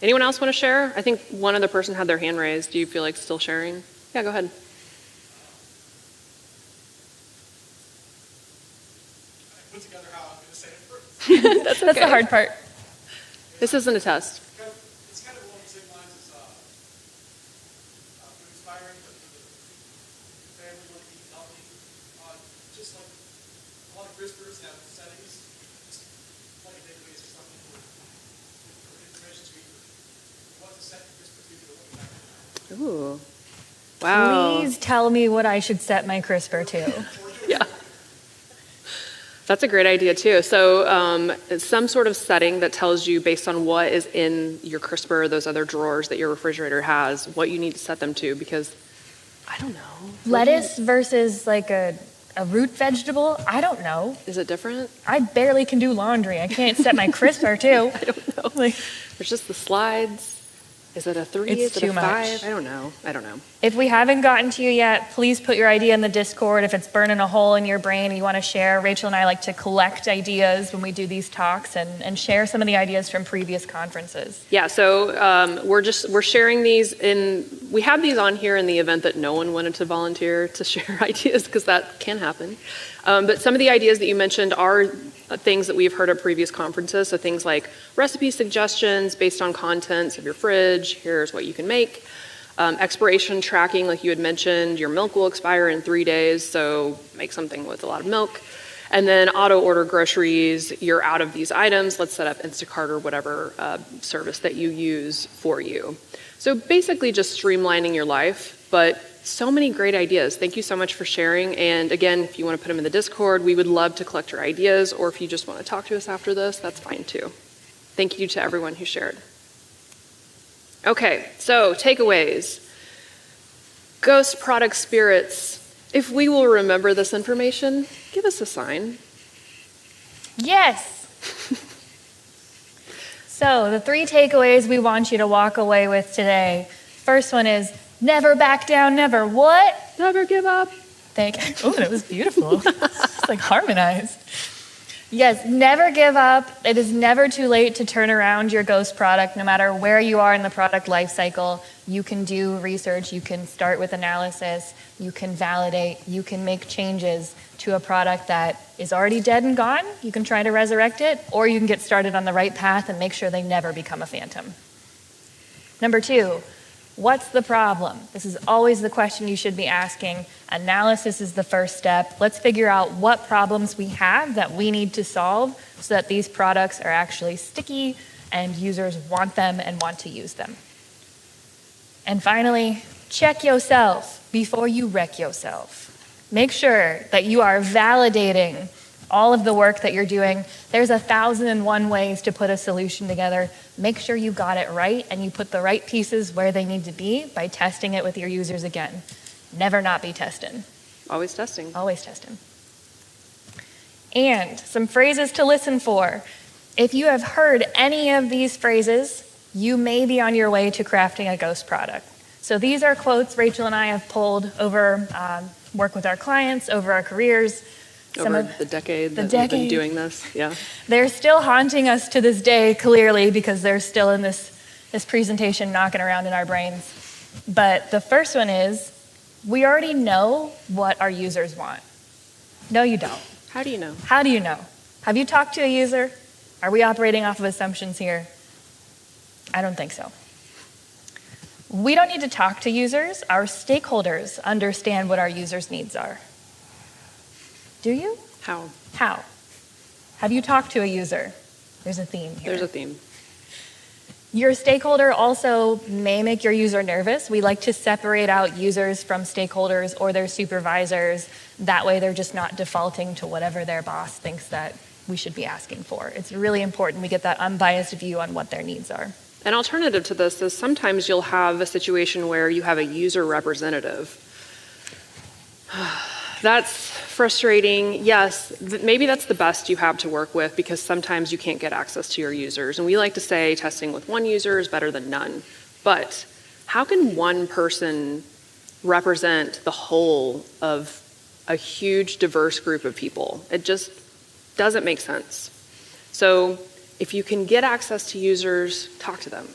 Anyone else want to share? I think one other person had their hand raised. Do you feel like still sharing? Yeah, go ahead. I put together how I'm going to say it first. That's That's the hard part. This isn't a test. It's kind of along the same lines as food expiring, but for the family want to eat healthy. Just like a lot of crispers have settings, just like a database or something for information to eat. What to set your crisper to what you have. Ooh. Wow. Please tell me what I should set my crisper to. Yeah. That's a great idea too. So some sort of setting that tells you based on what is in your crisper, those other drawers that your refrigerator has, what you need to set them to, because I don't know. Lettuce versus like a root vegetable? I don't know. Is it different? I barely can do laundry. I can't set my crisper to. I don't know. Like, There's just the slides. Is it a 3? It's Is it too a much. 5? I don't know. if we haven't gotten to you yet, please put your idea in the Discord. If it's burning a hole in your brain and you want to share, Rachel and I like to collect ideas when we do these talks and share some of the ideas from previous conferences. Yeah, so we're sharing these we have these on here in the event that no one wanted to volunteer to share ideas, because that can happen. But some of the ideas that you mentioned are things that we've heard at previous conferences. So things like recipe suggestions based on contents of your fridge. Here's what you can make. Expiration tracking, like you had mentioned, your milk will expire in 3 days, so make something with a lot of milk. And then auto order groceries, you're out of these items, let's set up Instacart or whatever service that you use for you. So basically just streamlining your life, but so many great ideas. Thank you so much for sharing. And again, if you want to put them in the Discord, we would love to collect your ideas, or if you just want to talk to us after this, that's fine too. Thank you to everyone who shared. Okay, so takeaways. Ghost product spirits. If we will remember this information, give us a sign. Yes. So the 3 takeaways we want you to walk away with today. First one is never back down, never what? Never give up. Oh, that was beautiful. It's like harmonized. Yes, never give up. It is never too late to turn around your ghost product, no matter where you are in the product life cycle. You can do research, you can start with analysis, you can validate, you can make changes to a product that is already dead and gone. You can try to resurrect it, or you can get started on the right path and make sure they never become a phantom. Number 2, What's the problem? This is always the question you should be asking. Analysis is the first step. Let's figure out what problems we have that we need to solve so that these products are actually sticky and users want them and want to use them. And finally, check yourself before you wreck yourself. Make sure that you are validating all of the work that you're doing. There's 1,001 ways to put a solution together. Make sure you got it right and you put the right pieces where they need to be by testing it with your users again. Never not be testing. Always testing. Always testing. And some phrases to listen for. If you have heard any of these phrases, you may be on your way to crafting a ghost product. So these are quotes Rachel and I have pulled over work with our clients, over our careers. Over the decade that we've been doing this, yeah. They're still haunting us to this day, clearly, because they're still in this presentation knocking around in our brains. But the first one is, we already know what our users want. No, you don't. How do you know? How do you know? Have you talked to a user? Are we operating off of assumptions here? I don't think so. We don't need to talk to users. Our stakeholders understand what our users' needs are. Do you? How? How? Have you talked to a user? There's a theme here. There's a theme. Your stakeholder also may make your user nervous. We like to separate out users from stakeholders or their supervisors. That way they're just not defaulting to whatever their boss thinks that we should be asking for. It's really important we get that unbiased view on what their needs are. An alternative to this is sometimes you'll have a situation where you have a user representative. That's frustrating. Yes, maybe that's the best you have to work with because sometimes you can't get access to your users. And we like to say testing with one user is better than none. But how can one person represent the whole of a huge, diverse group of people? It just doesn't make sense. So if you can get access to users, talk to them.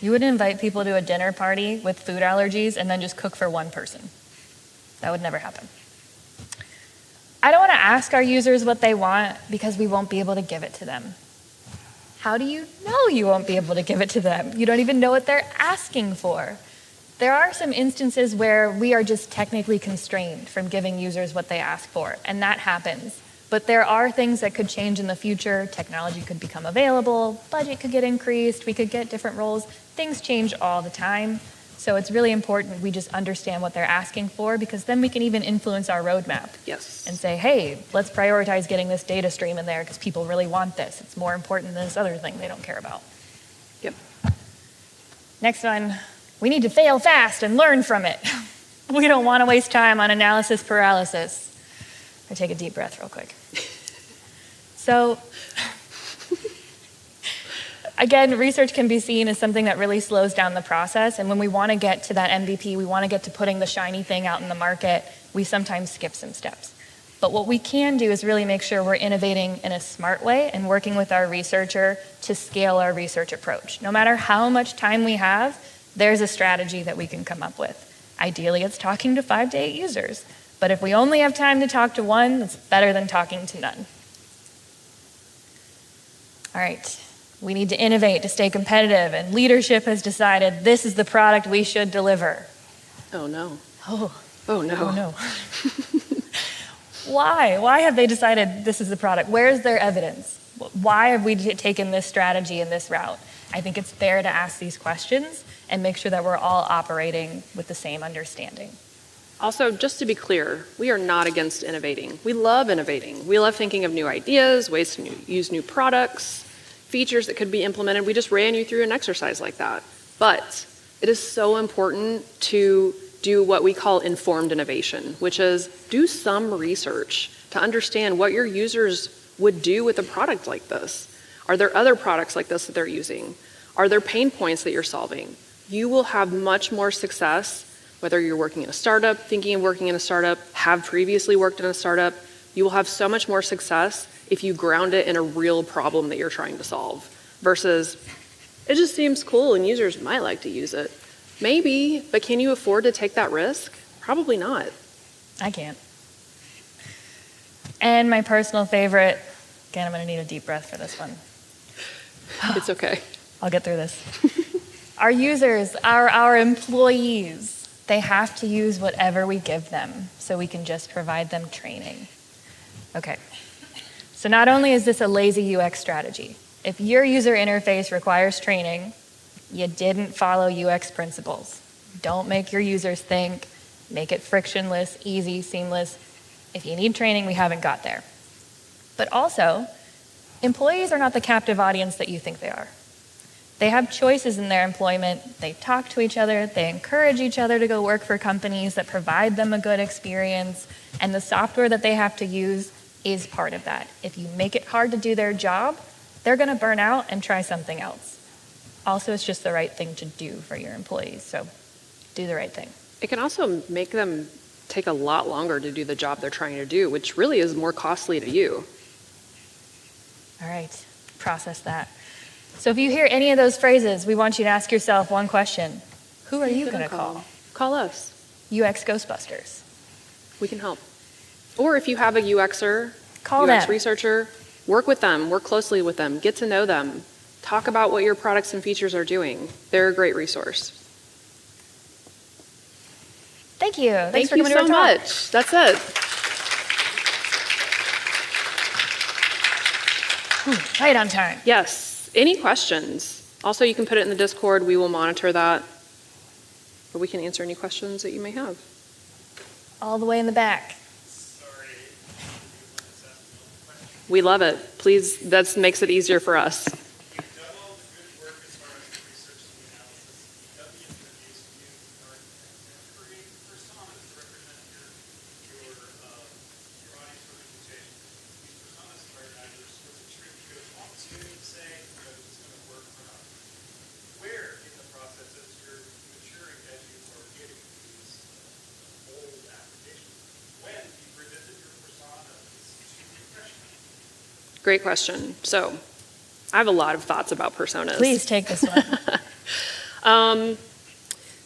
You would invite people to a dinner party with food allergies and then just cook for one person. That would never happen. I don't want to ask our users what they want because we won't be able to give it to them. How do you know you won't be able to give it to them? You don't even know what they're asking for. There are some instances where we are just technically constrained from giving users what they ask for, and that happens. But there are things that could change in the future. Technology could become available, budget could get increased, we could get different roles. Things change all the time. So it's really important we just understand what they're asking for because then we can even influence our roadmap. Yes. And say, hey, let's prioritize getting this data stream in there because people really want this. It's more important than this other thing they don't care about. Yep. Next one, we need to fail fast and learn from it. We don't want to waste time on analysis paralysis. I take a deep breath real quick. So, again, research can be seen as something that really slows down the process. And when we want to get to that MVP, we want to get to putting the shiny thing out in the market, we sometimes skip some steps. But what we can do is really make sure we're innovating in a smart way and working with our researcher to scale our research approach. No matter how much time we have, there's a strategy that we can come up with. Ideally, it's talking to 5 to 8 users. But if we only have time to talk to one, that's better than talking to none. All right, we need to innovate to stay competitive, and leadership has decided this is the product we should deliver. Oh, no. Oh no. Oh, no. Why? Why have they decided this is the product? Where's their evidence? Why have we taken this strategy and this route? I think it's fair to ask these questions and make sure that we're all operating with the same understanding. Also, just to be clear, we are not against innovating. We love innovating. We love thinking of new ideas, ways to use new products, features that could be implemented. We just ran you through an exercise like that. But it is so important to do what we call informed innovation, which is do some research to understand what your users would do with a product like this. Are there other products like this that they're using? Are there pain points that you're solving? You will have much more success whether you're working in a startup, thinking of working in a startup, have previously worked in a startup. You will have so much more success if you ground it in a real problem that you're trying to solve versus it just seems cool and users might like to use it. Maybe, but can you afford to take that risk? Probably not. I can't. And my personal favorite, again, I'm going to need a deep breath for this one. It's okay. I'll get through this. Our users are our employees. They have to use whatever we give them, so we can just provide them training. Okay, so not only is this a lazy UX strategy, if your user interface requires training, you didn't follow UX principles. Don't make your users think, make it frictionless, easy, seamless. If you need training, we haven't got there. But also, employees are not the captive audience that you think they are. They have choices in their employment. They talk to each other. They encourage each other to go work for companies that provide them a good experience. And the software that they have to use is part of that. If you make it hard to do their job, they're going to burn out and try something else. Also, it's just the right thing to do for your employees. So do the right thing. It can also make them take a lot longer to do the job they're trying to do, which really is more costly to you. All right, process that. So if you hear any of those phrases, we want you to ask yourself one question. Who are you going to call? Call us. UX Ghostbusters. We can help. Or if you have a UXer, Call UX them. researcher, work with them, work closely with them, get to know them, talk about what your products and features are doing. They're a great resource. Thank you. Thanks for Thank you coming to so our talk. much. That's it. Right on time. Yes. Any questions? Also, you can put it in the Discord. We will monitor that. Or we can answer any questions that you may have. All the way in the back. Sorry. We love it. Please, that makes it easier for us. You've done all the good work as far as the research and the analysis. You've done the interviews. You are creating personas to represent your audience representation. These personas are now your sort of tricky to want to say, but it's going to work or not. Where in the process as you're maturing, as you are getting these old applications, when you revisit your persona to refresh them? Great question. So, I have a lot of thoughts about personas. Please take this one.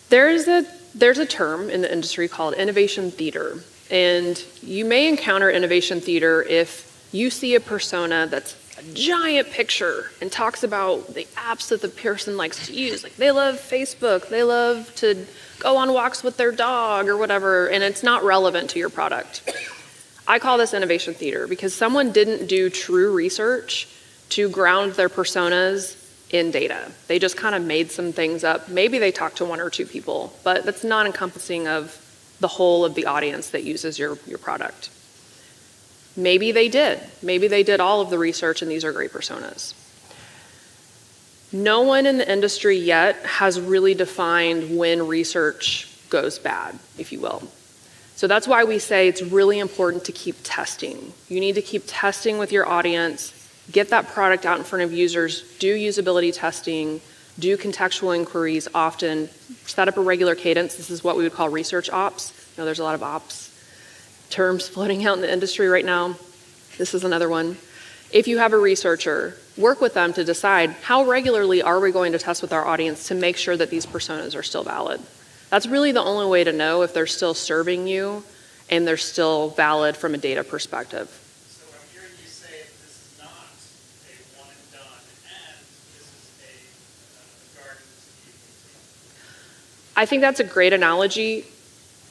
There's a term in the industry called innovation theater. And you may encounter innovation theater if you see a persona that's a giant picture and talks about the apps that the person likes to use. Like they love Facebook, they love to go on walks with their dog or whatever, and it's not relevant to your product. I call this innovation theater because someone didn't do true research to ground their personas in data. They just kind of made some things up. Maybe they talked to one or two people, but that's not encompassing of the whole of the audience that uses your product. Maybe they did. Maybe they did all of the research and these are great personas. No one in the industry yet has really defined when research goes bad, if you will. So that's why we say it's really important to keep testing. You need to keep testing with your audience, get that product out in front of users, do usability testing, do contextual inquiries often, set up a regular cadence. This is what we would call research ops. You know, there's a lot of ops terms floating out in the industry right now. This is another one. If you have a researcher, work with them to decide how regularly are we going to test with our audience to make sure that these personas are still valid. That's really the only way to know if they're still serving you and they're still valid from a data perspective. So I'm hearing you say this is not a one and done, and this is a garden to be. I think that's a great analogy.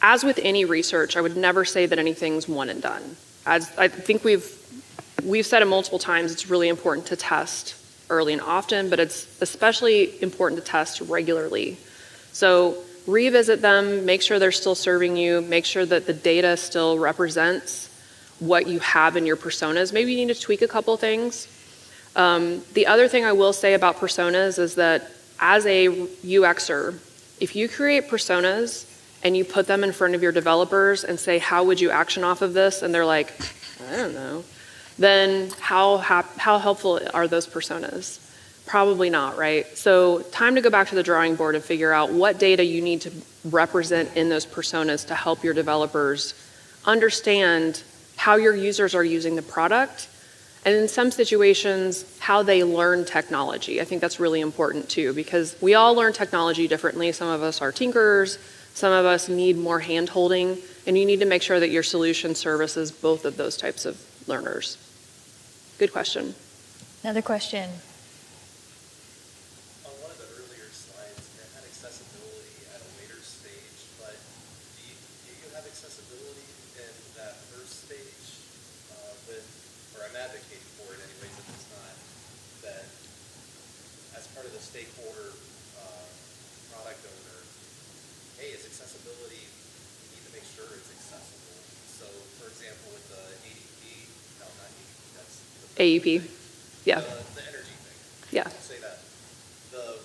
As with any research, I would never say that anything's one and done. As I think we've said it multiple times, it's really important to test early and often, but it's especially important to test regularly. So revisit them, make sure they're still serving you, make sure that the data still represents what you have in your personas. Maybe you need to tweak a couple things. The other thing I will say about personas is that as a UXer, if you create personas and you put them in front of your developers and say, how would you action off of this? And they're like, I don't know. Then how helpful are those personas? Probably not, right? So time to go back to the drawing board and figure out what data you need to represent in those personas to help your developers understand how your users are using the product, and in some situations, how they learn technology. I think that's really important too, because we all learn technology differently. Some of us are tinkerers, some of us need more hand-holding, and you need to make sure that your solution services both of those types of learners. Good question. Another question. On one of the earlier slides, AEP. Yeah. The energy thing. Yeah. Say that. The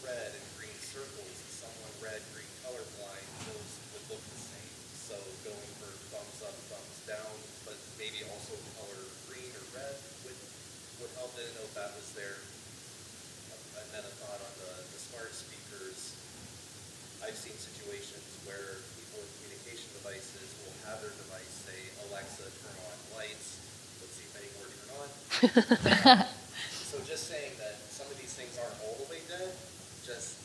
red and green circles, someone red, green colorblind, those would look the same. So going for thumbs up, thumbs down, but maybe also color green or red would help. I didn't know if that was there. And then a thought on the smart speakers. I've seen situations where people with communication devices will have their device say, Alexa, turn on lights. Let's see if any more turn on. So just saying that some of these things aren't all the way dead, just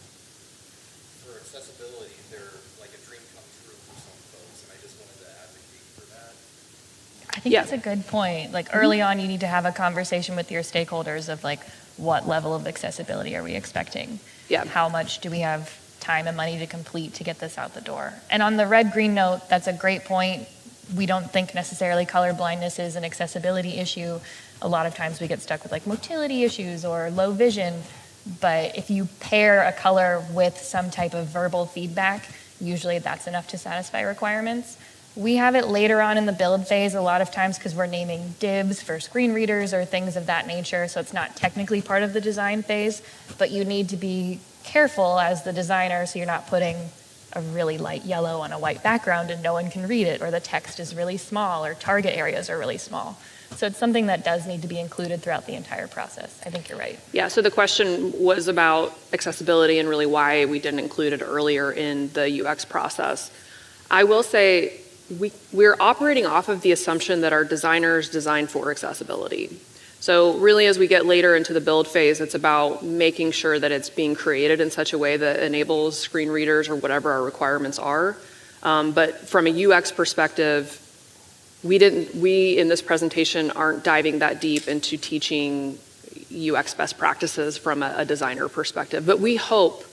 for accessibility, they're like a dream come true for some folks, and I just wanted to advocate for that. I think that's a good point. Like early on, you need to have a conversation with your stakeholders of like, what level of accessibility are we expecting? Yeah. How much do we have time and money to complete to get this out the door? And on the red-green note, that's a great point. We don't think necessarily color blindness is an accessibility issue. A lot of times we get stuck with like motility issues or low vision. But if you pair a color with some type of verbal feedback, usually that's enough to satisfy requirements. We have it later on in the build phase a lot of times because we're naming dibs for screen readers or things of that nature, so it's not technically part of the design phase, but you need to be careful as the designer so you're not putting a really light yellow on a white background and no one can read it, or the text is really small, or target areas are really small. So it's something that does need to be included throughout the entire process. I think you're right. Yeah, so the question was about accessibility and really why we didn't include it earlier in the UX process. I will say we're operating off of the assumption that our designers design for accessibility. So really, as we get later into the build phase, it's about making sure that it's being created in such a way that enables screen readers or whatever our requirements are. But from a UX perspective, we in this presentation aren't diving that deep into teaching UX best practices from a designer perspective. But we hope,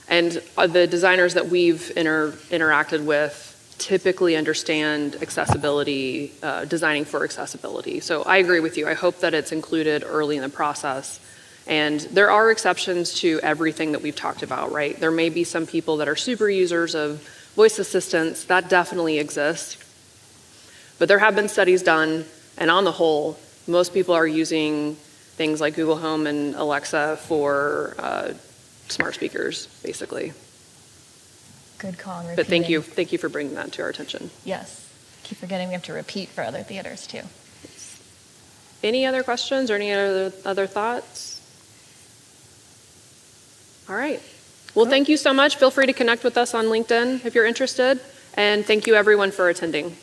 and the designers that we've interacted with typically understand accessibility, designing for accessibility. So I agree with you. I hope that it's included early in the process. And there are exceptions to everything that we've talked about, right? There may be some people that are super users of voice assistants. That definitely exists. But there have been studies done, and on the whole, most people are using things like Google Home and Alexa for smart speakers, basically. Good call on But repeating. thank you for bringing that to our attention. Yes. Keep forgetting we have to repeat for other theaters too. Any other questions or any other thoughts? All right. Well, thank you so much. Feel free to connect with us on LinkedIn if you're interested. And thank you everyone for attending.